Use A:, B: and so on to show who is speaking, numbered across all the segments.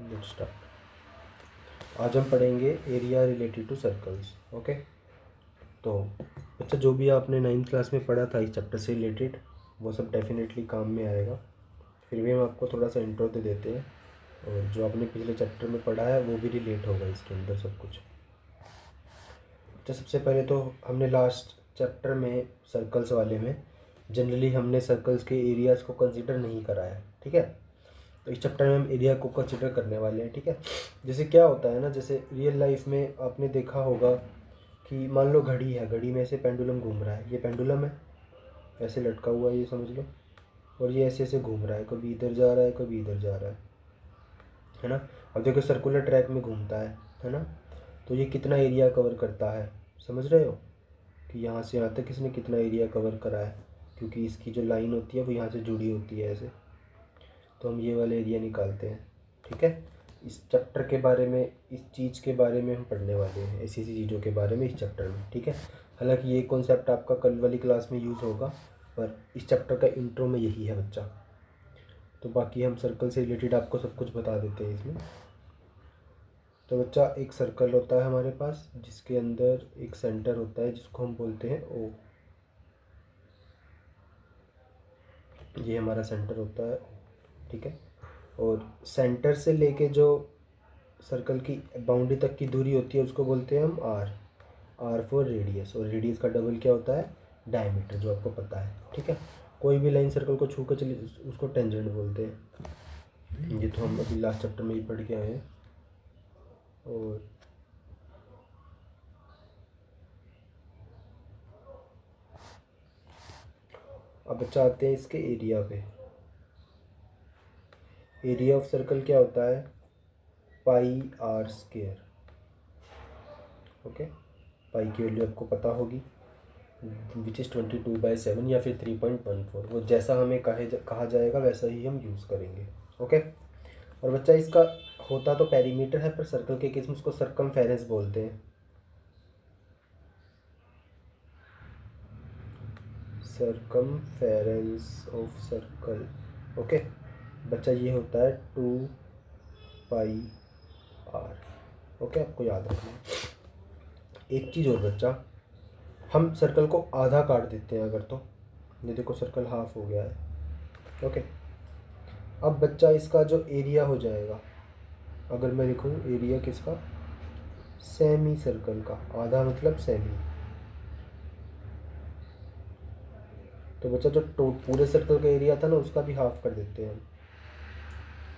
A: Let's start. आज हम पढ़ेंगे area related to circles. Okay, तो बच्चा जो भी आपने 9th क्लास में पढ़ा था इस चैप्टर से रिलेटेड वो सब डेफिनेटली काम में आएगा। फिर भी हम आपको थोड़ा सा इंट्रो दे देते हैं, और जो आपने पिछले चैप्टर में पढ़ा है वो भी रिलेट होगा इसके अंदर सब कुछ। तो सबसे पहले तो हमने लास्ट चैप्टर में सर्कल्स वाले में जनरली हमने सर्कल्स के एरियाज़ को कंसिडर नहीं करा है, ठीक है। तो इस चैप्टर में हम एरिया को कंसिडर करने वाले हैं, ठीक है। जैसे क्या होता है ना, जैसे रियल लाइफ में आपने देखा होगा कि मान लो घड़ी है, घड़ी में ऐसे पेंडुलम घूम रहा है, ये पेंडुलम है, ऐसे लटका हुआ है ये समझ लो, और ये ऐसे ऐसे घूम रहा है, कभी इधर जा रहा है कभी इधर जा रहा है ना। अब देखो सर्कुलर ट्रैक में घूमता है ना। तो ये कितना एरिया कवर करता है, समझ रहे हो कि यहाँ से यहाँ तक इसने कितना एरिया कवर करा है, क्योंकि इसकी जो लाइन होती है वो यहाँ से जुड़ी होती है ऐसे। तो हम ये वाले एरिया निकालते हैं, ठीक है। इस चैप्टर के बारे में, इस चीज़ के बारे में हम पढ़ने वाले हैं, ऐसी ऐसी चीज़ों के बारे में इस चैप्टर में, ठीक है। हालांकि ये कॉन्सेप्ट आपका कल वाली क्लास में यूज़ होगा, पर इस चैप्टर का इंट्रो में यही है बच्चा। तो बाकी हम सर्कल से रिलेटेड आपको सब कुछ बता देते हैं इसमें। तो बच्चा एक सर्कल होता है हमारे पास जिसके अंदर एक सेंटर होता है जिसको हम बोलते हैं ओ। ये हमारा सेंटर होता है, ठीक है। और सेंटर से लेके जो सर्कल की बाउंड्री तक की दूरी होती है उसको बोलते हैं हम आर। आर फॉर रेडियस, और रेडियस का डबल क्या होता है, डायमीटर, जो आपको पता है, ठीक है। कोई भी लाइन सर्कल को छू कर चली उसको टेंजेंट बोलते हैं। ये तो हम अभी लास्ट चैप्टर में ही पढ़ के आए हैं। और अब बच्चा आते हैं इसके एरिया पे। एरिया ऑफ सर्कल क्या होता है, पाई आर स्क्वायर। ओके, पाई की वैल्यू आपको पता होगी, विच इज़ 22/7 या फिर 3.14। वो जैसा हमें कहा जाएगा वैसा ही हम यूज़ करेंगे। ओके, और बच्चा इसका होता तो पेरीमीटर है, पर सर्कल के केस में उसको सर्कमफेरेंस बोलते हैं। सर्कमफेरेंस ऑफ सर्कल, ओके बच्चा, ये होता है 2πr। ओके, आपको याद रखना है। एक चीज़ और बच्चा, हम सर्कल को आधा काट देते हैं अगर, तो ये देखो सर्कल हाफ हो गया है। ओके, अब बच्चा इसका जो एरिया हो जाएगा, अगर मैं लिखूँ एरिया किसका, सेमी सर्कल का, आधा मतलब सेमी। तो बच्चा जो पूरे सर्कल का एरिया था ना उसका भी हाफ कर देते हैं हम,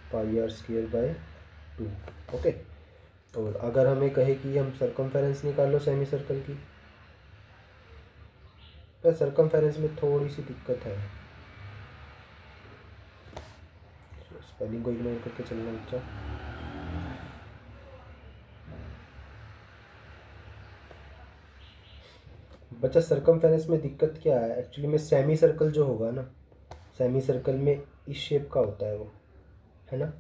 A: πr²/2। ओके, और अगर हमें कहे कि हम सर्कमफेरेंस निकालो सेमी सर्कल की, तो सर्कमफेरेंस में थोड़ी सी दिक्कत है, स्पेलिंग को इग्नोर करके चलना बच्चा। बच्चा सर्कमफेरेंस में दिक्कत क्या है, एक्चुअली में सेमी सर्कल जो होगा ना, सेमी सर्कल में इस शेप का होता है वो, है ना।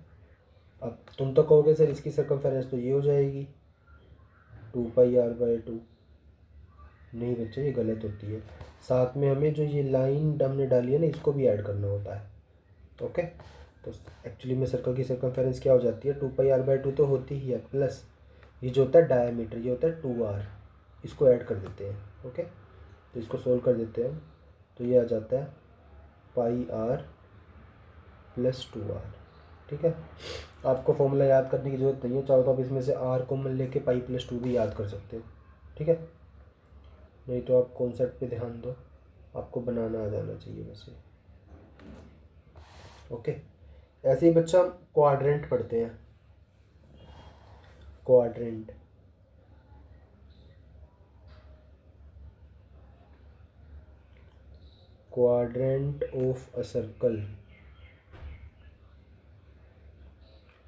A: अब तुम तो कहोगे सर इसकी सर्कमफेरेंस तो ये हो जाएगी 2πr/2। नहीं बच्चे, ये गलत होती है। साथ में हमें जो ये लाइन हमने डाली है ना इसको भी ऐड करना होता है। ओके, तो एक्चुअली में सर्कल की सर्कमफेरेंस क्या हो जाती है, 2πr/2 तो होती ही है, प्लस ये जो होता है डायमीटर, ये होता है 2r, इसको ऐड कर देते हैं। ओके, तो इसको सोल्व कर देते हैं, तो ये आ जाता है πr+2r, ठीक है। आपको फॉर्मूला याद करने की ज़रूरत नहीं है, चाहो तो आप इसमें से r कॉमन लेके π+2 भी याद कर सकते हो, ठीक है। नहीं तो आप कॉन्सेप्ट पे ध्यान दो, आपको बनाना आ जाना चाहिए बस ये। ओके, ऐसे ही बच्चा हम क्वाड्रेंट पढ़ते हैं। Quadrant, quadrant of a circle.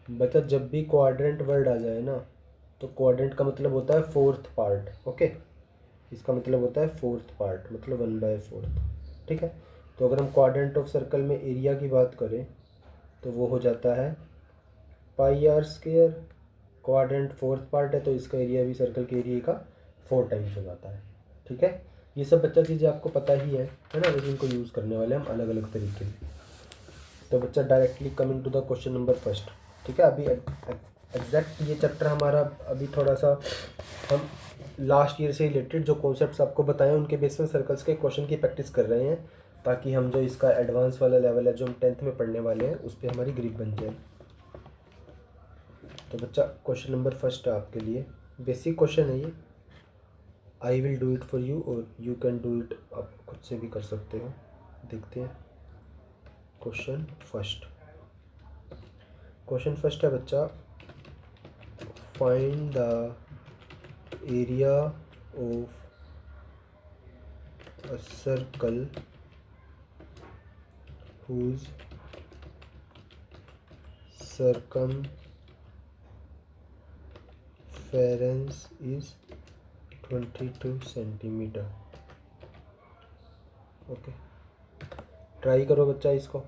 A: बच्चा जब भी क्वाड्रेंट वर्ड आ जाए ना, तो क्वाड्रेंट का मतलब होता है फोर्थ पार्ट। ओके, इसका मतलब होता है फोर्थ पार्ट, मतलब 1/4, ठीक है। तो अगर हम क्वाड्रेंट ऑफ सर्कल में एरिया की बात करें तो वो हो जाता है πr²। क्वाड्रेंट फोर्थ पार्ट है तो इसका एरिया भी सर्कल के एरिया का 4 टाइम्स हो जाता है, ठीक है। ये सब बच्चा चीज़ें आपको पता ही है ना, लेकिन इनको यूज़ करने वाले हम अलग अलग तरीके से। तो बच्चा directly coming to the question number first, ठीक है। अभी एग्जैक्ट ये चैप्टर हमारा अभी थोड़ा सा हम लास्ट ईयर से रिलेटेड जो कॉन्सेप्ट्स आपको बताए उनके बेस में सर्कल्स के क्वेश्चन की प्रैक्टिस कर रहे हैं, ताकि हम जो इसका एडवांस वाला लेवल है जो हम 10th में पढ़ने वाले हैं उस पर हमारी ग्रिप बन जाए। तो बच्चा क्वेश्चन नंबर फर्स्ट है आपके लिए, बेसिक क्वेश्चन है ये। I will do it for you और यू कैन डू इट, आप खुद से भी कर सकते हो। देखते हैं क्वेश्चन फर्स्ट है बच्चा, find the area of a circle whose circumference is 22 centimetre. Okay, try करो बच्चा इसको।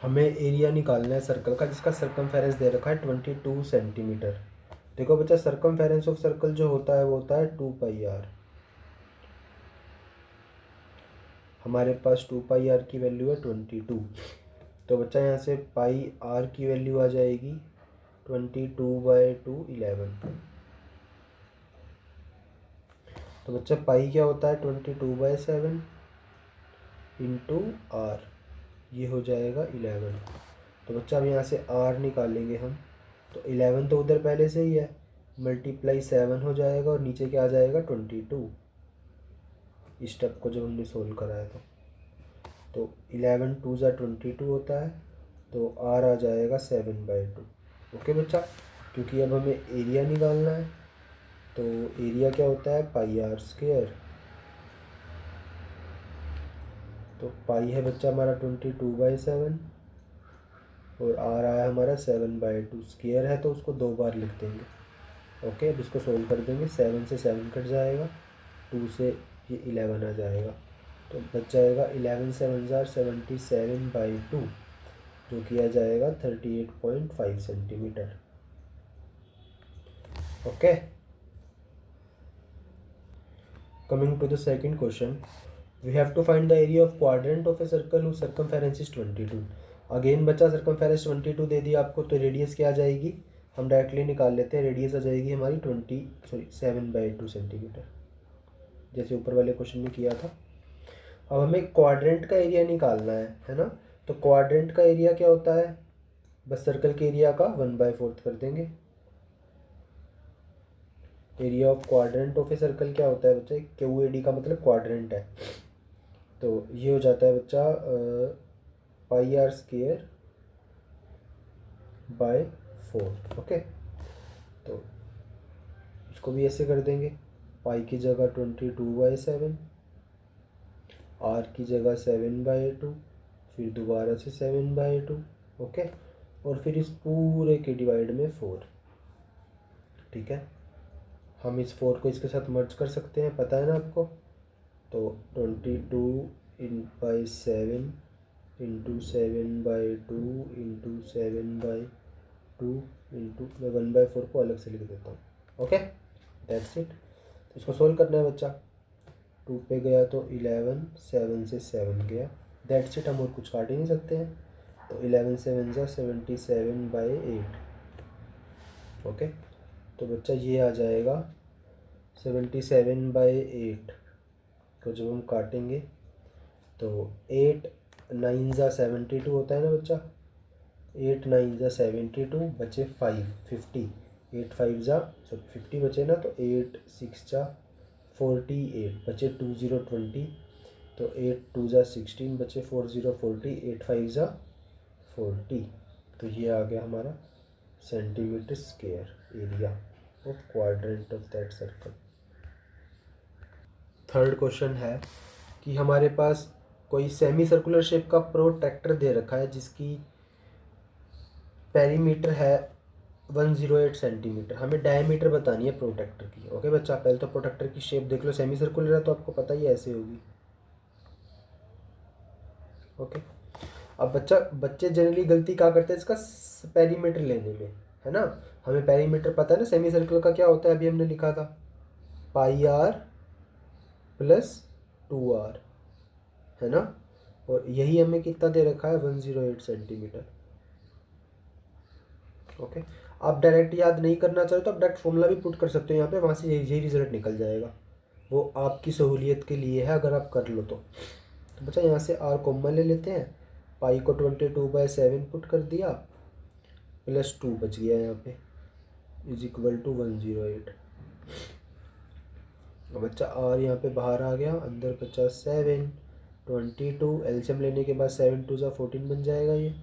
A: हमें एरिया निकालना है सर्कल का जिसका सर्कमफेरेंस दे रखा है 22 सेंटीमीटर। देखो बच्चा, सर्कमफेरेंस ऑफ सर्कल जो होता है वो होता है 2πr। हमारे पास 2πr की वैल्यू है 22, तो बच्चा यहाँ से पाई आर की वैल्यू आ जाएगी 22/2 11। तो बच्चा पाई क्या होता है 22/7 इंटू आर, ये हो जाएगा 11। तो बच्चा अब यहाँ से आर निकालेंगे हम, तो 11 तो उधर पहले से ही है, मल्टीप्लाई 7 हो जाएगा और नीचे क्या आ जाएगा 22, इस स्टेप को जब हमने सोल्व कराया तो 11 2 ज़ा 22 होता है, तो आर आ जाएगा 7/2। ओके बच्चा, क्योंकि अब हमें एरिया निकालना है, तो एरिया क्या होता है पाई आर स्क्वायर। तो पाई है बच्चा हमारा 22/7 और आर आया हमारा 7/2। स्क्वायर है तो उसको 2 बार लिख देंगे। ओके, अब इसको सोल्व कर देंगे, 7 से 7 कट जाएगा, 2 से ये 11 आ जाएगा, तो बच जाएगा 11 7 ज़ा 77/2, जो कि आ जाएगा 38.5 centimetre. Okay, coming to the second question, we have to find the area of quadrant of a circle whose circumference is 22। Again बच्चा सर्कमफेरेंस 22 दे दिया आपको, तो रेडियस क्या आ जाएगी, हम डायरेक्टली निकाल लेते हैं। रेडियस आ जाएगी हमारी 7/2 सेंटीमीटर, जैसे ऊपर वाले क्वेश्चन में किया था। अब हमें क्वाड्रेंट का एरिया निकालना है ना। तो क्वाड्रेंट का एरिया क्या होता है, बस सर्कल के एरिया का 1/4 कर देंगे। Area of quadrant of a circle क्या होता है बच्चा, QAD का मतलब क्वाड्रेंट है, तो ये हो जाता है बच्चा पाई आर स्क्वायर बाय 4। ओके, तो इसको भी ऐसे कर देंगे, पाई की जगह 22/7, आर की जगह 7/2, फिर दोबारा से 7/2। ओके, और फिर इस पूरे के डिवाइड में 4। ठीक है, हम इस 4 को इसके साथ मर्ज कर सकते हैं, पता है ना आपको। तो 22/7 इंटू 7/2 इंटू 7/2 इंटू, मैं 1/4 को अलग से लिख देता हूँ। Okay, that's it. तो इसको सोल्व करना है बच्चा, 2 पे गया तो 11, 7 से 7 गया, दैट्स इट। हम और कुछ काट ही नहीं सकते हैं, तो 11 7 ज़ा 77/8। ओके, तो बच्चा ये आ जाएगा 77/8 को जब हम काटेंगे तो 8 9 ज़ा 72 होता है ना बच्चा, 8 9 ज़ा 72, बचे 5 50, 8 5 ज़ा 50 बचे ना, तो 8 6 ज़ा 48, बचे 2 0 20, तो 8 2 ज़ा 16, बचे 4 0 40, 8 5 ज़ा 40। तो ये आ गया हमारा centimetre square area of quadrant of that circle. Third question है कि हमारे पास कोई सेमी सर्कुलर शेप का प्रोट्रैक्टर दे रखा है जिसकी पेरीमीटर है 108 सेंटीमीटर। हमें डायमीटर बतानी है प्रोट्रैक्टर की। ओके बच्चा, पहले तो प्रोट्रैक्टर की शेप देख लो, सेमी सर्कुलर है तो आपको पता ही ऐसे होगी। ओके, अब बच्चे जनरली गलती क्या करते हैं इसका पेरीमीटर लेने में, है ना। हमें पेरीमीटर पता है ना, सेमी सर्कुलर का क्या होता है, अभी हमने लिखा था पाई आर प्लस 2r, है ना। और यही हमें कितना दे रखा है 108 सेंटीमीटर। ओके, आप डायरेक्ट याद नहीं करना चाहो तो आप डायरेक्ट फॉर्मूला भी पुट कर सकते हो यहाँ पे, वहाँ से यही रिजल्ट निकल जाएगा। वो आपकी सहूलियत के लिए है, अगर आप कर लो तो बच्चा यहाँ से आर कॉमन ले लेते हैं। पाई को 22/7 पुट कर दिया, +2 बच गया यहाँ पे, = 108। बच्चा आर यहाँ पे बाहर आ गया, अंदर बचा 7, 22 एलसीएम लेने के बाद 7 2 ज़ा 14 बन जाएगा ये,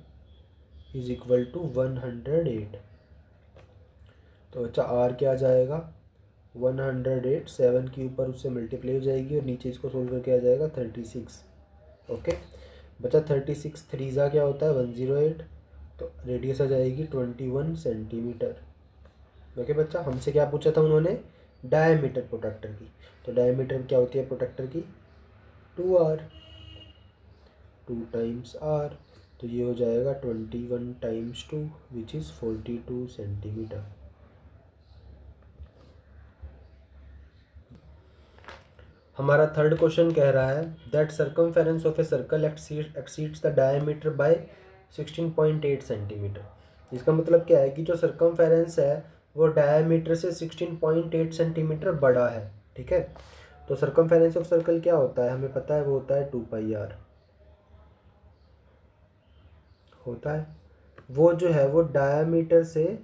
A: = 108। तो बच्चा आर क्या आ जाएगा 108, 7 के ऊपर उससे मल्टीप्लाई हो जाएगी और नीचे इसको सोल्व करके आ जाएगा 36। ओके बच्चा 36 3 ज़ा क्या होता है 108, तो रेडियस आ जाएगी 21 सेंटीमीटर। ओके बच्चा, हमसे क्या पूछा था उन्होंने, डायमीटर प्रोटेक्टर की। तो डायमीटर क्या होती है प्रोटेक्टर की, 2r, 2 टाइम्स r, तो ये हो जाएगा 21 × 2 विच इज़ 42 सेंटीमीटर। हमारा थर्ड क्वेश्चन कह रहा है that circumference of a circle exceeds the diameter by 16.8 centimetre. इसका मतलब क्या है कि जो सर्कमफेरेंस है वो डायमीटर से 16.8 सेंटीमीटर बड़ा है। ठीक है, तो सर्कमफेरेंस ऑफ सर्कल क्या होता है हमें पता है, वो होता है 2πr होता है। वो जो है वो डायमीटर से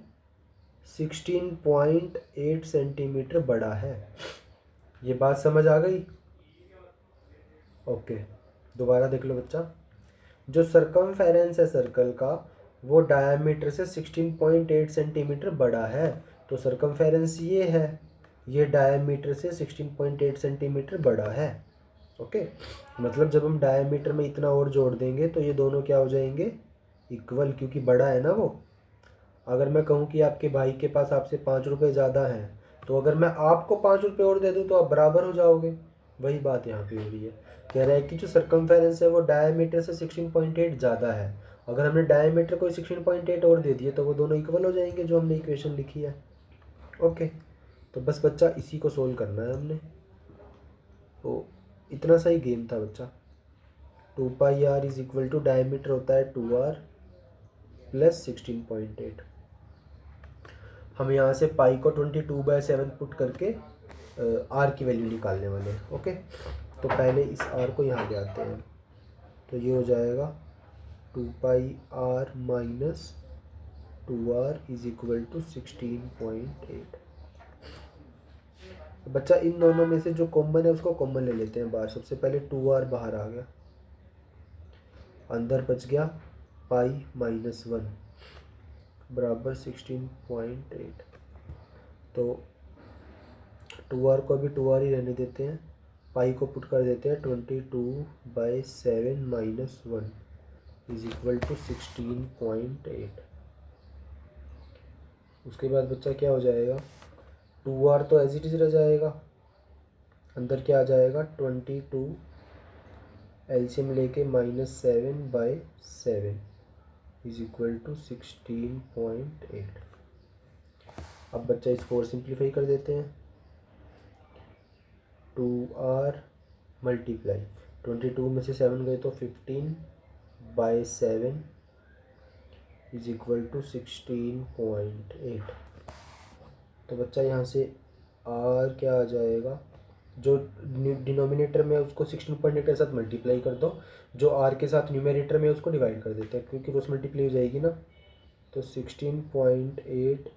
A: 16.8 सेंटीमीटर बड़ा है। ये बात समझ आ गई? ओके, दोबारा देख लो बच्चा, जो सर्कमफेरेंस है सर्कल का वो डायमीटर से 16.8 सेंटीमीटर बड़ा है। तो सर्कमफेरेंस ये है, ये डायमीटर से 16.8 सेंटीमीटर बड़ा है। ओके, मतलब जब हम डायमीटर में इतना और जोड़ देंगे तो ये दोनों क्या हो जाएंगे, इक्वल, क्योंकि बड़ा है ना वो। अगर मैं कहूँ कि आपके भाई के पास आपसे 5 रुपये ज़्यादा हैं, तो अगर मैं आपको 5 रुपये और दे दूँ तो आप बराबर हो जाओगे। वही बात यहाँ पे हो रही है, कह रहा है कि जो सर्कमफेरेंस है वो डायमीटर से 16.8 ज़्यादा है। अगर हमने डायमीटर को 16.8 और दे दिए तो वो दोनों इक्वल हो जाएंगे, जो हमने इक्वेशन लिखी है। ओके, तो बस बच्चा इसी को सोल्व करना है हमने। तो इतना सा ही गेम था बच्चा। 2πr = डायमीटर होता है 2r + 16.8। हम यहाँ से पाई को 22/7 पुट करके आर की वैल्यू निकालने वाले हैं। ओके, तो पहले इस आर को यहाँ ले आते हैं, तो ये हो जाएगा 2πr - 2r = 16.8। बच्चा इन दोनों में से जो कॉमन है उसको कॉमन ले लेते हैं बाहर। सबसे पहले 2r बाहर आ गया, अंदर बच गया पाई -1 बराबर 16.8। तो 2r को भी 2r ही रहने देते हैं, पाई को पुट कर देते हैं 22/7 - 1 = 16.8। उसके बाद बच्चा क्या हो जाएगा, 2r तो एज इट इज़ रह जाएगा, अंदर क्या आ जाएगा 22, एलसीएम लेके -7/7 = 16.8। अब बच्चा इसको और सिंप्लीफाई कर देते हैं, 2r मल्टीप्लाई 22 में से 7 गए तो 15/7 = 16.8। तो बच्चा यहाँ से r क्या आ जाएगा, जो डिनोमिनेटर में उसको 16.8 के साथ मल्टीप्लाई कर दो, जो r के साथ न्यूमरेटर में उसको डिवाइड कर देते हैं, क्योंकि रोस मल्टीप्लाई हो जाएगी ना। तो 16.8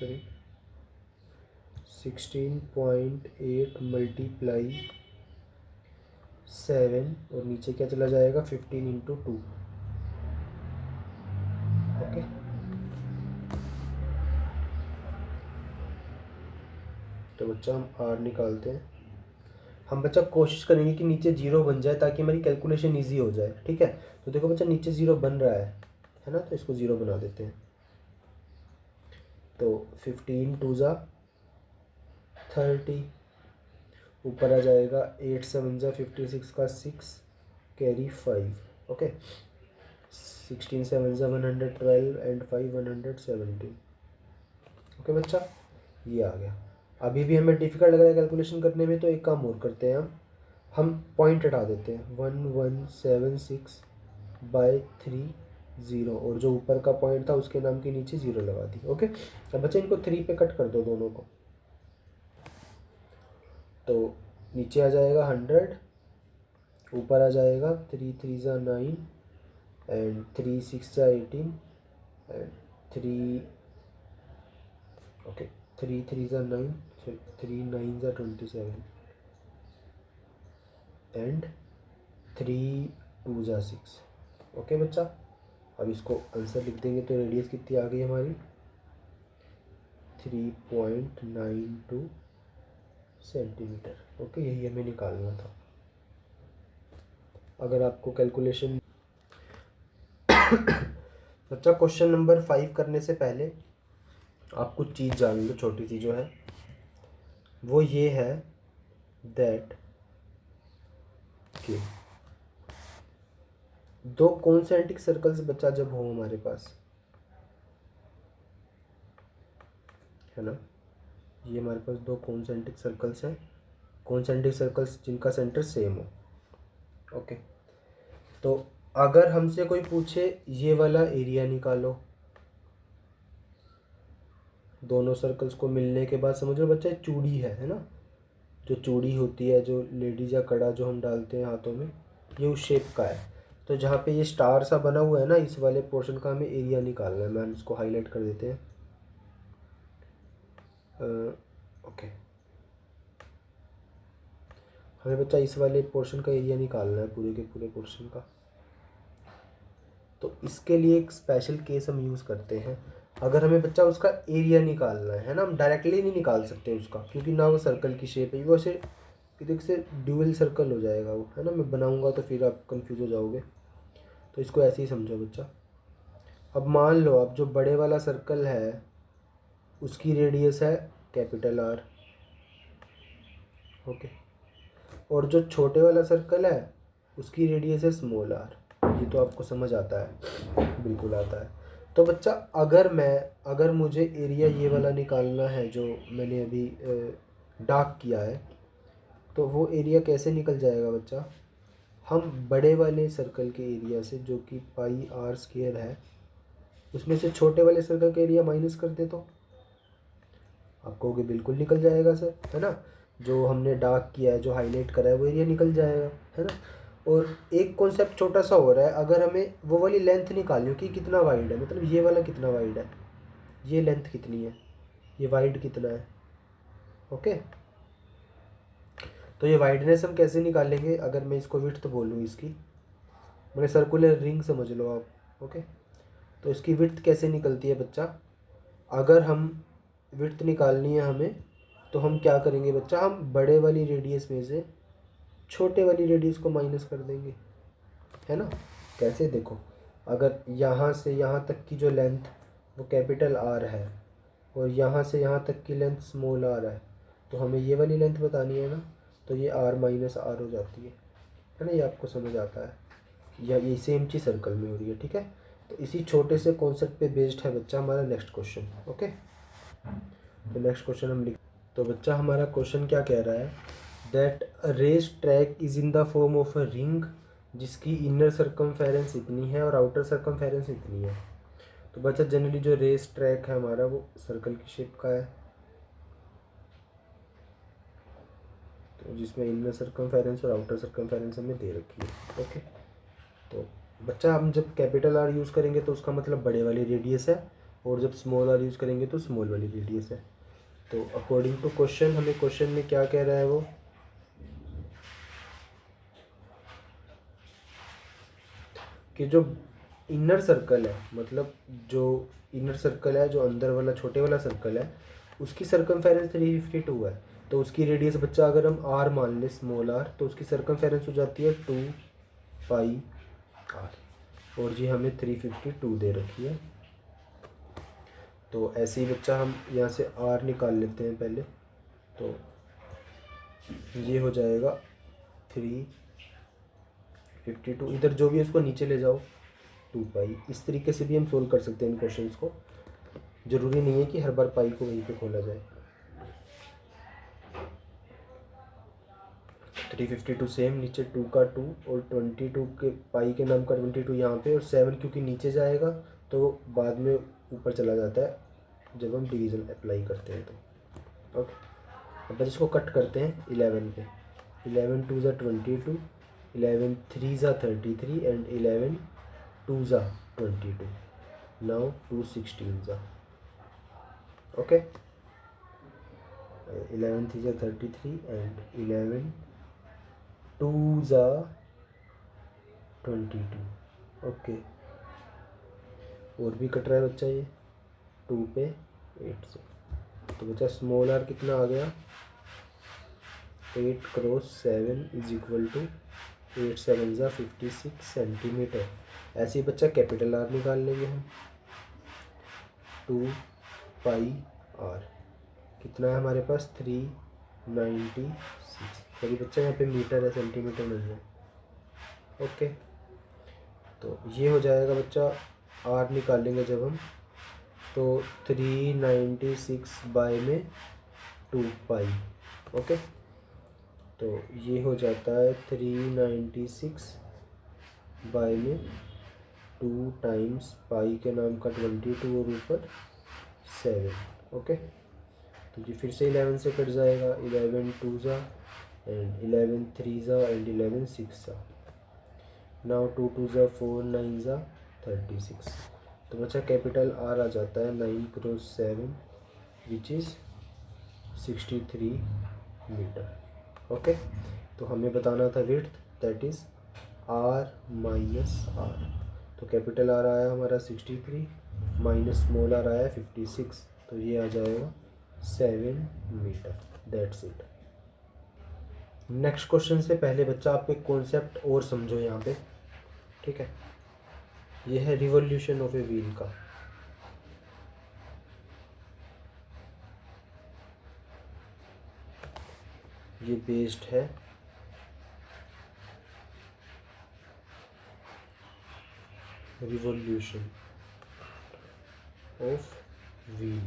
A: × 7 और नीचे क्या चला जाएगा 15 × 2। ओके, तो बच्चा हम r निकालते हैं। हम बच्चा कोशिश करेंगे कि नीचे 0 बन जाए ताकि हमारी कैलकुलेशन इजी हो जाए। ठीक है, तो देखो बच्चा नीचे 0 बन रहा है ना, तो इसको 0 बना देते हैं। तो 15 2 ज़ा 30, ऊपर आ जाएगा 8 7 ज़ा 56 का 6 कैरी 5। ओके, 16 7 ज़ा 112 एंड 5 117। ओके बच्चा, ये आ गया। अभी भी हमें डिफ़िकल्ट लग रहा है कैलकुलेशन करने में, तो एक काम और करते हैं, हम पॉइंट हटा देते हैं। 1176/3 0 और जो ऊपर का पॉइंट था उसके नाम के नीचे 0 लगा दी। ओके, अब बच्चे इनको 3 पे कट कर दो दोनों को, तो नीचे आ जाएगा 100, ऊपर आ जाएगा 3 3 ज़ा 9 एंड 3 6 ज़ा 18 एंड 3 ओके 3 3 ज़ा 9 3 9 ज़ा 27 एंड 3 2 ज़ा 6। ओके बच्चा, अब इसको आंसर लिख देंगे तो रेडियस कितनी आ गई हमारी 3.92 सेंटीमीटर। ओके, यही हमें निकालना था। अगर आपको कैलकुलेशन बच्चा क्वेश्चन नंबर 5 करने से पहले आप कुछ चीज़ जान लो, छोटी सी जो है वो ये है दैट कि दो कॉन्सेंट्रिक सर्कल्स बच्चा जब हो हमारे पास, है ना, ये हमारे पास दो कॉन्सेंट्रिक सर्कल्स हैं, कॉन्सेंट्रिक सर्कल्स जिनका सेंटर सेम हो। ओके, तो अगर हमसे कोई पूछे ये वाला एरिया निकालो, दोनों सर्कल्स को मिलने के बाद, समझ लो बच्चा चूड़ी है ना, जो चूड़ी होती है, जो लेडीज या कड़ा जो हम डालते हैं हाथों में, ये उस शेप का है। तो जहाँ पे ये स्टार सा बना हुआ है ना, इस वाले पोर्शन का हमें एरिया निकालना है। मैम इसको हाईलाइट कर देते हैं। ओके, हमें बच्चा इस वाले पोर्शन का एरिया निकालना है, पूरे के पूरे पोर्शन का। तो इसके लिए एक स्पेशल केस हम यूज़ करते हैं। अगर हमें बच्चा उसका एरिया निकालना है ना, हम डायरेक्टली नहीं निकाल सकते उसका, क्योंकि ना वो सर्कल की शेप है, वो ऐसे इधर से ड्यूअल सर्कल हो जाएगा वो, है ना। मैं बनाऊंगा तो फिर आप कंफ्यूज हो जाओगे, तो इसको ऐसे ही समझो बच्चा। अब मान लो आप जो बड़े वाला सर्कल है उसकी रेडियस है कैपिटल आर, ओके, और जो छोटे वाला सर्कल है उसकी रेडियस है स्मॉल आर। ये तो आपको समझ आता है, बिल्कुल आता है। तो बच्चा अगर मुझे एरिया ये वाला निकालना है जो मैंने अभी डार्क किया है, तो वो एरिया कैसे निकल जाएगा बच्चा, हम बड़े वाले सर्कल के एरिया से, जो कि पाई आर स्क्वायर है, उसमें से छोटे वाले सर्कल का एरिया माइनस कर दे, तो आप कहोगे बिल्कुल निकल जाएगा सर, है ना। जो हमने डार्क किया है, जो हाईलाइट करा है, वो एरिया निकल जाएगा, है ना। और एक कॉन्सेप्ट छोटा सा हो रहा है, अगर हमें वो वाली लेंथ निकालनी हो कि कितना वाइड है, मतलब ये वाला कितना वाइड है, ये लेंथ कितनी है, ये वाइड कितना है। ओके, तो ये वाइडनेस हम कैसे निकालेंगे, अगर मैं इसको विड्थ बोलूँ इसकी, मैंने सर्कुलर रिंग समझ लो आप। ओके, तो इसकी विड्थ कैसे निकलती है बच्चा, अगर हम विड्थ निकालनी है हमें, तो हम क्या करेंगे बच्चा, हम बड़े वाली रेडियस में से छोटे वाली रेडियस को माइनस कर देंगे, है ना। कैसे, देखो, अगर यहाँ से यहाँ तक की जो लेंथ वो कैपिटल आर है और यहाँ से यहाँ तक की लेंथ स्मॉल आर है, तो हमें ये वाली लेंथ बतानी है ना, तो ये आर माइनस आर हो जाती है ना। ये आपको समझ आता है, या ये सेम चीज़ सर्कल में हो रही है, ठीक है। तो इसी छोटे से कॉन्सेप्ट पे बेस्ड है बच्चा हमारा नेक्स्ट क्वेश्चन। ओके, तो नेक्स्ट क्वेश्चन हम लिख, तो बच्चा हमारा क्वेश्चन क्या कह रहा है, that race track is in the form of a ring जिसकी इनर सर्कमफेरेंस इतनी है और आउटर सर्कमफेरेंस इतनी है। तो बच्चा जनरली जो रेस ट्रैक है हमारा वो सर्कल की शेप का है, तो जिसमें इनर सर्कमफेरेंस और आउटर सर्कमफेरेंस हमें दे रखी है। ओके, तो बच्चा हम जब कैपिटल आर यूज़ करेंगे तो उसका मतलब बड़े वाली रेडियस है, और जब स्मॉल आर यूज़ करेंगे तो स्मॉल वाली रेडियस है। तो अकॉर्डिंग टू क्वेश्चन, हमें क्वेश्चन में क्या कह रहा है वो, कि जो इनर सर्कल है, मतलब जो इनर सर्कल है, जो अंदर वाला छोटे वाला सर्कल है, उसकी सर्कमफेरेंस 352 है। तो उसकी रेडियस बच्चा अगर हम आर मान लें, स्मॉल आर, तो उसकी सर्कमफेरेंस हो जाती है 2 पाई आर, और जी हमें 352 दे रखी है। तो ऐसे ही बच्चा हम यहाँ से आर निकाल लेते हैं पहले, तो ये हो जाएगा 352, इधर जो भी है उसको नीचे ले जाओ, 2 पाई। इस तरीके से भी हम सोल्व कर सकते हैं इन क्वेश्चंस को, ज़रूरी नहीं है कि हर बार पाई को वहीं पे खोला जाए। 352 सेम, नीचे 2 का 2 और 22 के पाई के नाम का 22 यहाँ पे, और 7 क्योंकि नीचे जाएगा तो बाद में ऊपर चला जाता है जब हम डिवीज़न अप्लाई करते हैं तो। ओके, अब इसको कट करते हैं 11 पे। 11 2 ज़ा 22, 11 3 ज़ा 33 एंड 11 2 ज़ा 22। नाउ 2 16 ज़ा। ओके, 11 3 ज़ा 33 एंड 11 2 ज़ा 22। ओके, और भी कट रहा है बच्चा ये 2 पे 8 से। तो बच्चा स्मॉल आर कितना आ गया, 8 क्रॉस 7 इज इक्वल टू 8 7 ज़ा 56 सेंटीमीटर। ऐसे ही बच्चा कैपिटल आर निकाल लेंगे हम। 2 पाई आर कितना है हमारे पास, 396। सॉरी बच्चा यहाँ पे मीटर है, सेंटीमीटर नहीं है। ओके, तो ये हो जाएगा बच्चा, आर निकालेंगे जब हम तो 396 बाय में 2 पाई। ओके, तो ये हो जाता है 396 बाय में 2 टाइम्स पाई के नाम का 22 और ऊपर 7। ओके, तो ये फिर से 11 से कट जाएगा। 11 2 ज़ा एंड 11 3 ज़ा एंड 11 6 ज़ा। नाउ 2 2 ज़ा 4 9 ज़ा 36। तो बच्चा कैपिटल आर आ जाता है 9 cross 7 which is 63 metre. Okay, तो हमें बताना था width, that is R minus R. तो कैपिटल आर आया हमारा 63 माइनस स्मॉल आर आया 56, तो ये आ जाएगा 7 metre. That's it. Next question से पहले बच्चा आप एक कॉन्सेप्ट और समझो यहाँ पे, ठीक है। ये है रिवॉल्यूशन ऑफ ए व्हील का। ये बेस्ड है रिवॉल्यूशन ऑफ व्हील।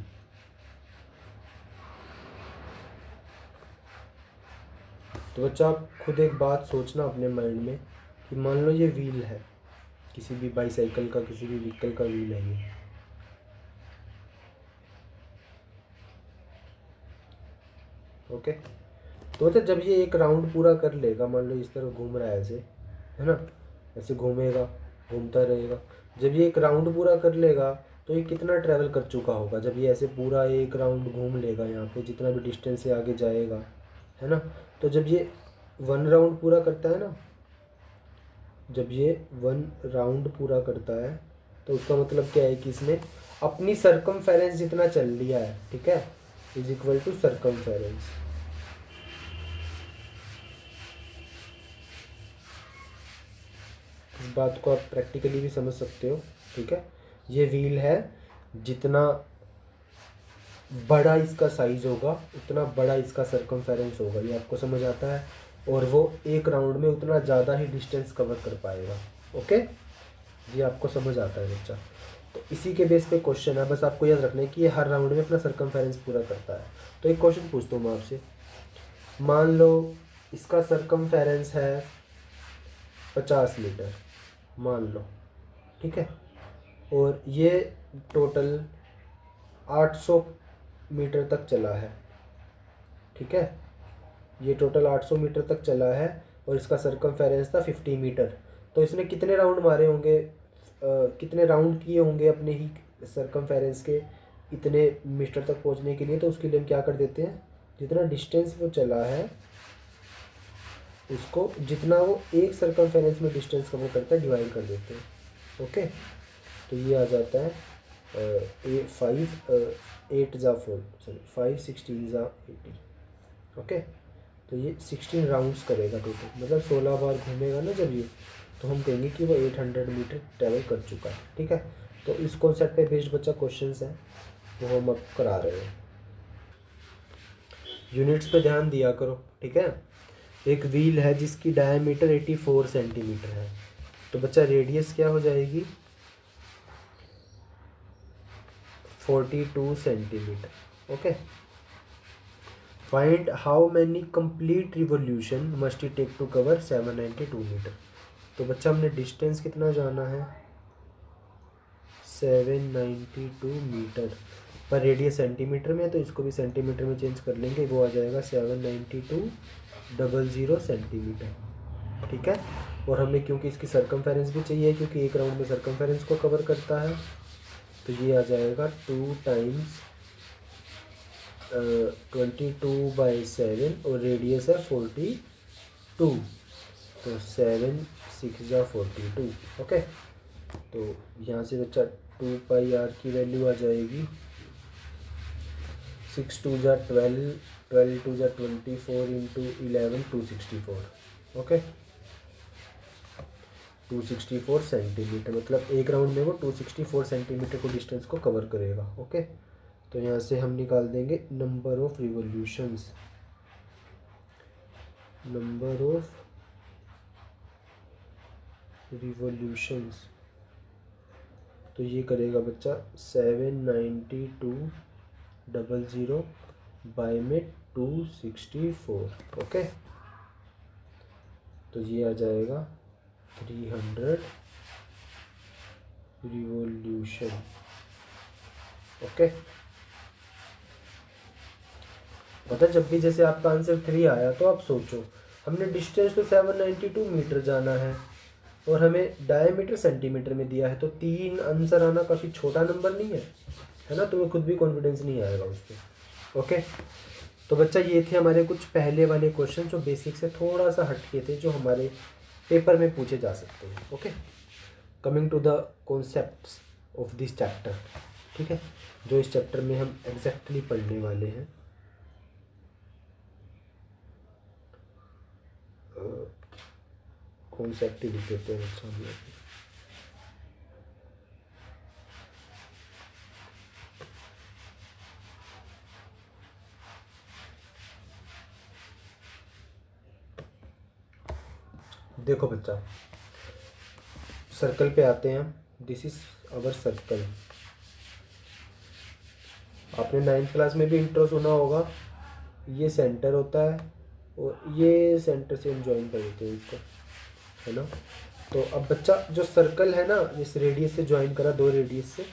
A: तो बच्चा आप खुद एक बात सोचना अपने माइंड में कि मान लो ये व्हील है, किसी भी बाईसाइकिल का, किसी भी व्हीकल का व्हील है ये। ओके, तो बच्चा जब ये एक राउंड पूरा कर लेगा, मान लो इस तरह घूम रहा है ऐसे, है ना, ऐसे घूमेगा, घूमता रहेगा। जब ये एक राउंड पूरा कर लेगा तो ये कितना ट्रैवल कर चुका होगा, जब ये ऐसे पूरा एक राउंड घूम लेगा यहाँ पे, जितना भी डिस्टेंस से आगे जाएगा, है ना। तो जब ये 1 राउंड पूरा करता है ना, जब ये 1 राउंड पूरा करता है तो उसका मतलब क्या है कि इसने अपनी सर्कमफेरेंस जितना चल लिया है, ठीक है, इज इक्वल टू सर्कमफेरेंस। इस बात को आप प्रैक्टिकली भी समझ सकते हो, ठीक है। ये व्हील है, जितना बड़ा इसका साइज होगा उतना बड़ा इसका सर्कमफेरेंस होगा, ये आपको समझ आता है, और वो एक राउंड में उतना ज़्यादा ही डिस्टेंस कवर कर पाएगा। ओके, ये आपको समझ आता है बच्चा। तो इसी के बेस पे क्वेश्चन है, बस आपको याद रखना है कि ये हर राउंड में अपना सर्कमफेरेंस पूरा करता है। तो एक क्वेश्चन पूछता हूँ मैं आपसे, मान लो इसका सर्कमफेरेंस है 50 मीटर, मान लो, ठीक है, और ये टोटल 800 मीटर तक चला है, ठीक है, ये टोटल 800 मीटर तक चला है और इसका सर्कमफेरेंस था 50 मीटर। तो इसने कितने राउंड मारे होंगे, कितने राउंड किए होंगे अपने ही सर्कमफेरेंस के इतने मीटर तक पहुंचने के लिए। तो उसके लिए हम क्या कर देते हैं, जितना डिस्टेंस वो चला है उसको, जितना वो एक सर्कमफेरेंस में डिस्टेंस कवर करता है, डिवाइड कर देते हैं। ओके, तो ये आ जाता है 8 ज़ा 4 सॉरी 5 16 ज़ा 80। ओके, तो ये 16 राउंड्स करेगा टोटल, मतलब 16 बार घूमेगा ना जब ये, तो हम कहेंगे कि वो 800 मीटर ट्रैवल कर चुका है, ठीक है। तो इस कॉन्सेप्ट पे बेस्ड बच्चा क्वेश्चंस हैं वो हम अब करा रहे हैं। यूनिट्स पे ध्यान दिया करो, ठीक है। एक व्हील है जिसकी डायमीटर 84 सेंटीमीटर है, तो बच्चा रेडियस क्या हो जाएगी, 42 centimetre. Okay, find how many complete revolution must he take to cover 792 metre. तो बच्चा हमने डिस्टेंस कितना जाना है 792 मीटर, पर रेडियस सेंटीमीटर में है तो इसको भी सेंटीमीटर में चेंज कर लेंगे, वो आ जाएगा 792,000 सेंटीमीटर। ठीक है। और हमें क्योंकि इसकी सरकमफेरेंस भी चाहिए क्योंकि एक राउंड में सरकमफेरेंस को कवर करता है, तो ये आ जाएगा 2 टाइम्स 22/7 और रेडियस है 42, तो 7 6 जा 42। ओके, तो यहाँ से बच्चा 2πr की वैल्यू आ जाएगी 6 2 जा 12, 12 2 जा 24 इंटू 11 264। ओके, 264 सेंटीमीटर, मतलब एक राउंड में वो 264 सेंटीमीटर को डिस्टेंस को कवर करेगा। ओके, तो यहाँ से हम निकाल देंगे number of revolutions, number of revolutions, तो ये करेगा बच्चा 792,000 बाय में 264। ओके, तो ये आ जाएगा 300 रिवोल्यूशन। ओके, पता जब भी जैसे आपका आंसर 3 आया तो आप सोचो हमने डिस्टेंस तो 792 मीटर जाना है और हमें डायमीटर सेंटीमीटर में दिया है, तो 3 आंसर आना काफ़ी छोटा नंबर नहीं है ना, तुम्हें खुद भी कॉन्फिडेंस नहीं आएगा उस पर। ओके, तो बच्चा ये थे हमारे कुछ पहले वाले क्वेश्चन जो बेसिक से थोड़ा सा हटके थे, जो हमारे पेपर में पूछे जा सकते हैं। Okay, coming to the concepts of this chapter. ठीक है, जो इस चैप्टर में हम एग्जैक्टली पढ़ने वाले हैं। कॉन्सेप्ट ही लिख देते हैं बच्चा हम लोग। देखो बच्चा, सर्कल पे आते हैं। This is our circle. आपने 9th क्लास में भी इंट्रो सुना होगा। ये सेंटर होता है और ये सेंटर से हम ज्वाइन कर देते हैं इसको, है ना। तो अब बच्चा जो सर्कल है ना, इस रेडियस से ज्वाइन करा, 2 रेडियस से,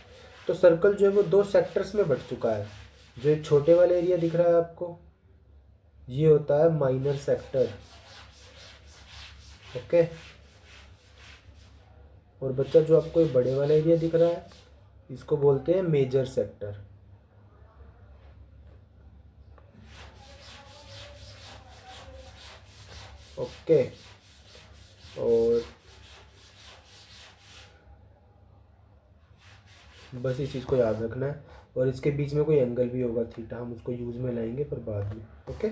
A: तो सर्कल जो है वो 2 सेक्टर्स में बट चुका है। जो एक छोटे वाले एरिया दिख रहा है आपको, ये होता है माइनर सेक्टर। ओके, और बच्चा जो आपको एक बड़े वाला एरिया दिख रहा है, इसको बोलते हैं मेजर सेक्टर। ओके, और बस इस चीज़ को याद रखना है। और इसके बीच में कोई एंगल भी होगा थीटा, हम उसको यूज़ में लाएंगे पर बाद में। ओके,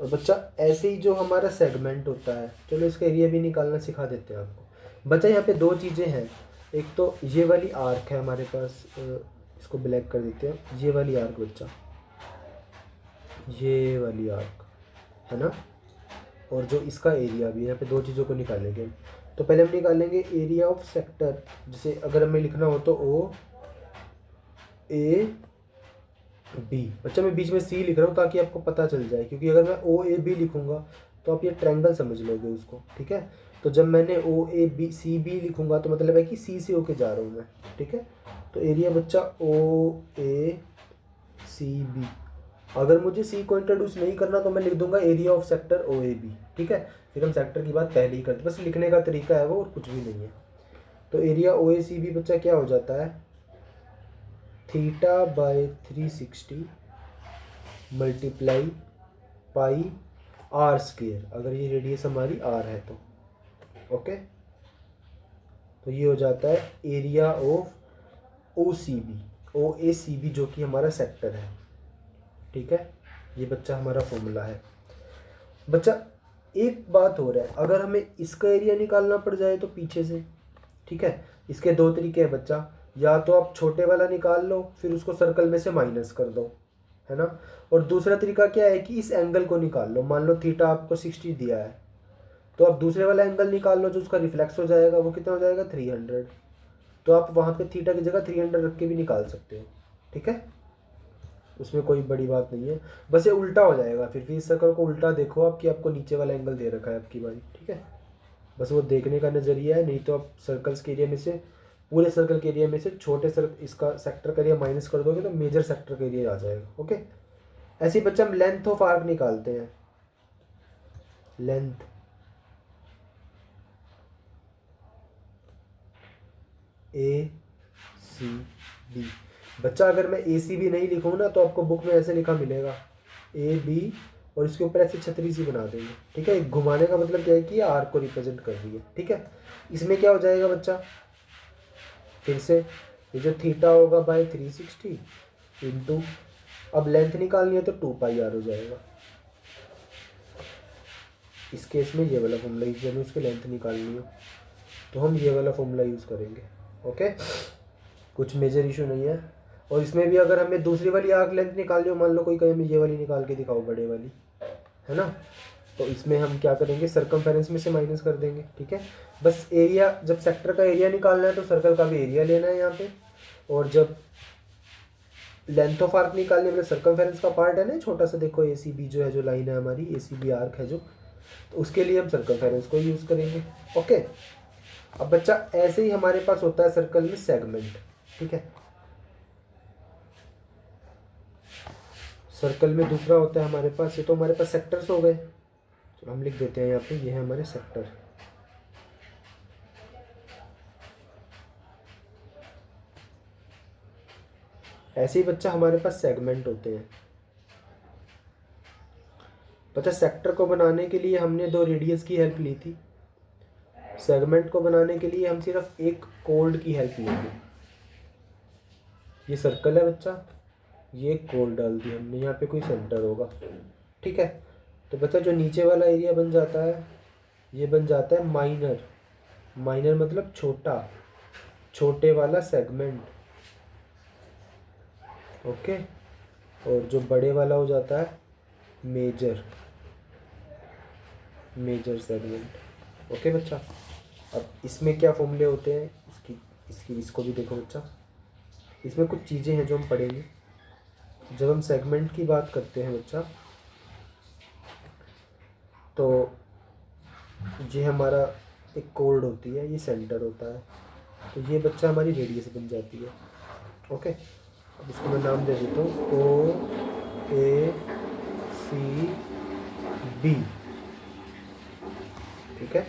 A: और बच्चा ऐसे ही जो हमारा सेगमेंट होता है, चलो इसका एरिया भी निकालना सिखा देते हैं आपको। बच्चा यहाँ पे 2 चीज़ें हैं, एक तो ये वाली आर्क है हमारे पास, इसको ब्लैक कर देते हैं, ये वाली आर्क बच्चा, ये वाली आर्क है ना, और जो इसका एरिया भी, यहाँ पे 2 चीज़ों को निकालेंगे। तो पहले हम निकालेंगे एरिया ऑफ सेक्टर, जैसे अगर हमें लिखना हो तो OAB। बच्चा मैं बीच में C लिख रहा हूँ ताकि आपको पता चल जाए, क्योंकि अगर मैं OAB लिखूँगा तो आप ये ट्रायंगल समझ लोगे उसको। ठीक है, तो जब मैंने OABCB लिखूँगा तो मतलब है कि C से होके जा रहा हूँ मैं। ठीक है, तो एरिया बच्चा OACB। अगर मुझे C को इंट्रोड्यूस नहीं करना तो मैं लिख दूंगा एरिया ऑफ सेक्टर OAB। ठीक है, फिर हम सेक्टर की बात पहले ही करते, बस लिखने का तरीका है वो, और कुछ भी नहीं है। तो एरिया OACB बच्चा क्या हो जाता है, θ/360 मल्टीप्लाई पाई r², अगर ये रेडियस हमारी r है तो। ओके, तो ये हो जाता है एरिया ऑफ OACB जो कि हमारा सेक्टर है। ठीक है, ये बच्चा हमारा फॉर्मूला है। बच्चा एक बात हो रहा है, अगर हमें इसका एरिया निकालना पड़ जाए तो पीछे से, ठीक है, इसके 2 तरीके हैं बच्चा, या तो आप छोटे वाला निकाल लो फिर उसको सर्कल में से माइनस कर दो, है ना, और दूसरा तरीका क्या है कि इस एंगल को निकाल लो। मान लो थीटा आपको 60 दिया है, तो आप दूसरे वाला एंगल निकाल लो जो उसका रिफ्लेक्स हो जाएगा, वो कितना हो जाएगा 300। तो आप वहाँ पे थीटा की जगह 300 रख के भी निकाल सकते हो। ठीक है, उसमें कोई बड़ी बात नहीं है, बस ये उल्टा हो जाएगा फिर इस सर्कल को उल्टा देखो आप कि आपको नीचे वाला एंगल दे रखा है आपकी बारी, ठीक है। बस वो देखने का नज़रिया है, नहीं तो आप सर्कल्स के एरिया में से, पूरे सर्कल के एरिया में से छोटे सर्कल इसका सेक्टर का एरिया माइनस कर दोगे तो मेजर सेक्टर का एरिया आ जाएगा। ओके, ऐसे ही बच्चा हम लेंथ ऑफ आर्क निकालते हैं। लेंथ ए सी बी, बच्चा अगर मैं ए सी बी नहीं लिखूँ ना तो आपको बुक में ऐसे लिखा मिलेगा ए बी, और इसके ऊपर ऐसे छतरी सी बना देंगे, ठीक है। घुमाने का मतलब क्या है कि आर्क को रिप्रेजेंट कर रही है, ठीक है। इसमें क्या हो जाएगा बच्चा, फिर से ये जो थीटा होगा बाय 360 इंटू, अब लेंथ निकालनी है तो 2πr हो जाएगा। इस केस में ये वाला फॉर्मूला यूज करेंगे, उसकी लेंथ निकालनी हो तो हम ये वाला फॉर्मूला यूज़ करेंगे। ओके, कुछ मेजर इशू नहीं है। और इसमें भी अगर हमें दूसरी वाली आर्क लेंथ निकालनी हो, मान लो कोई कहे हमें ये वाली निकाल के दिखाओ बड़े वाली, है ना, तो इसमें हम क्या करेंगे, सर्कमफेरेंस में से माइनस कर देंगे, ठीक है। बस एरिया, जब सेक्टर का एरिया निकालना है तो सर्कल का भी एरिया लेना है यहाँ पे, और जब लेंथ ऑफ आर्क निकालनी है मतलब सर्कमफेरेंस का पार्ट है ना छोटा सा, देखो ए सी बी जो है, जो लाइन है हमारी ए सी बी आर्क है जो, तो उसके लिए हम सर्कमफेरेंस को यूज़ करेंगे। ओके, अब बच्चा ऐसे ही हमारे पास होता है सर्कल में सेगमेंट, ठीक है। सर्कल में दूसरा होता है हमारे पास, ये तो हमारे पास सेक्टर्स हो गए, चलो हम लिख देते हैं यहाँ पे, ये है हमारे सेक्टर। ऐसे ही बच्चा हमारे पास सेगमेंट होते हैं। बच्चा सेक्टर को बनाने के लिए हमने 2 रेडियस की हेल्प ली थी, सेगमेंट को बनाने के लिए हम सिर्फ एक कोड की हेल्प लेंगे। ये सर्कल है बच्चा, ये कोड डाल दी हमने, यहाँ पे कोई सेंटर होगा, ठीक है। तो बच्चा जो नीचे वाला एरिया बन जाता है, ये बन जाता है माइनर, माइनर मतलब छोटा, छोटे वाला सेगमेंट, ओके। और जो बड़े वाला हो जाता है मेजर, मेजर सेगमेंट। ओके बच्चा, अब इसमें क्या फॉर्मूले होते हैं, इसको भी देखो बच्चा। इसमें कुछ चीज़ें हैं जो हम पढ़ेंगे जब हम सेगमेंट की बात करते हैं बच्चा। तो ये हमारा एक कोड होती है, ये सेंटर होता है, तो ये बच्चा हमारी रेडियस बन जाती है। ओके, अब इसको मैं नाम दे देता हूँ ओ ए सी बी, ठीक है।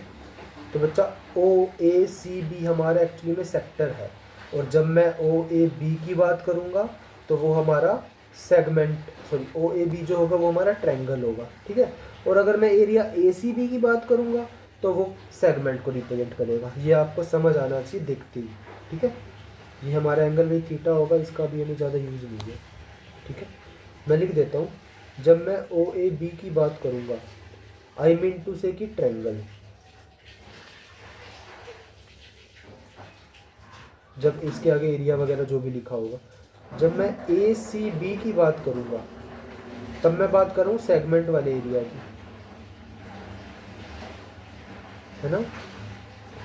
A: तो बच्चा ओ ए सी बी हमारा एक्चुअली में सेक्टर है, और जब मैं ओ ए बी की बात करूँगा तो वो हमारा segment, sorry O A B जो होगा वो हमारा ट्रायंगल होगा, ठीक है। और अगर मैं एरिया ए सी बी की बात करूँगा तो वो सेगमेंट को रिप्रेजेंट करेगा। ये आपको समझ आना चाहिए देखते ही, ठीक है। ये हमारा एंगल भी थीटा होगा, इसका भी हमें ज़्यादा यूज़ नहीं है, ठीक है। मैं लिख देता हूँ, जब मैं ओ ए बी की बात करूँगा, आई मीन टू से कि ट्रायंगल, जब इसके आगे एरिया वगैरह जो भी लिखा होगा। जब मैं ए सी बी की बात करूँगा तब मैं बात करूँ सेगमेंट वाले एरिया की, है ना।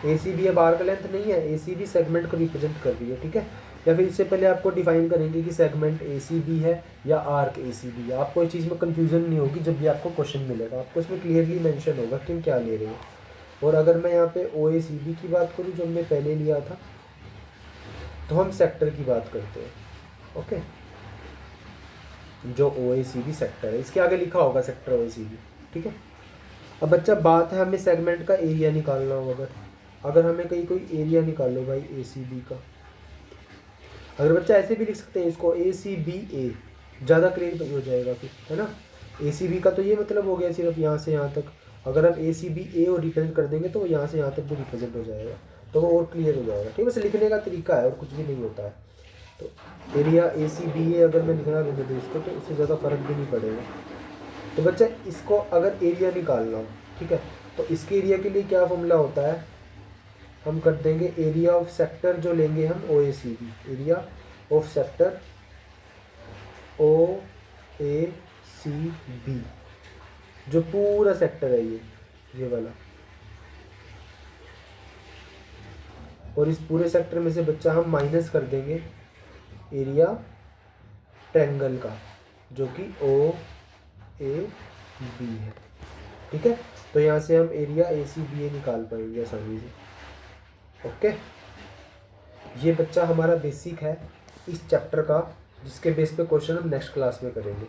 A: ए सी बी अब आर्क लेंथ नहीं है, ए सी बी सेगमेंट को रिप्रेजेंट कर रही है, ठीक है। या फिर इससे पहले आपको डिफाइन करेंगे कि सेगमेंट ए सी बी है या आर्क ए सी बी है। आपको इस चीज़ में कन्फ्यूजन नहीं होगी, जब भी आपको क्वेश्चन मिलेगा आपको इसमें क्लियरली मेंशन होगा कि हम क्या ले रहे हैं। और अगर मैं यहाँ पे ओ ए सी बी की बात करूँ जो हमने पहले लिया था, तो हम सेक्टर की बात करते हैं, ओके। जो ओ ए सी बी सेक्टर है, इसके आगे लिखा होगा sector O A C B, ठीक है। अब बच्चा बात है हमें सेगमेंट का एरिया निकालना हो, अगर हमें कहीं कोई एरिया निकालो भाई ए सी बी का, अगर बच्चा ऐसे भी लिख सकते हैं इसको ए सी बी ए, ज़्यादा क्लियर हो जाएगा फिर, है ना। ए सी बी का तो ये मतलब हो गया सिर्फ यहाँ से यहाँ तक, अगर हम ए सी बी ए और रिप्रेजेंट कर देंगे तो यहाँ से यहाँ तक भी रिप्रेजेंट हो जाएगा, तो वो और क्लियर हो जाएगा, ठीक है। बस लिखने का तरीका है और कुछ भी नहीं होता है। तो एरिया ए सी बी ए अगर मैं लिखना देने दूँ इसको तो उससे ज़्यादा फ़र्क भी नहीं पड़ेगा। तो बच्चा इसको अगर एरिया निकालना हो, ठीक है, तो इसके एरिया के लिए क्या फॉर्मूला होता है, हम कर देंगे एरिया ऑफ सेक्टर जो लेंगे हम O A C B, area of sector O A C B, जो पूरा सेक्टर है ये वाला, और इस पूरे सेक्टर में से बच्चा हम माइनस कर देंगे एरिया ट्रायंगल का, जो कि ओ ए बी है। ठीक है, तो यहाँ से हम एरिया ए सी बी ए निकाल पाएंगे आसानी से। ओके, ये बच्चा हमारा बेसिक है इस चैप्टर का, जिसके बेस पे क्वेश्चन हम नेक्स्ट क्लास में करेंगे।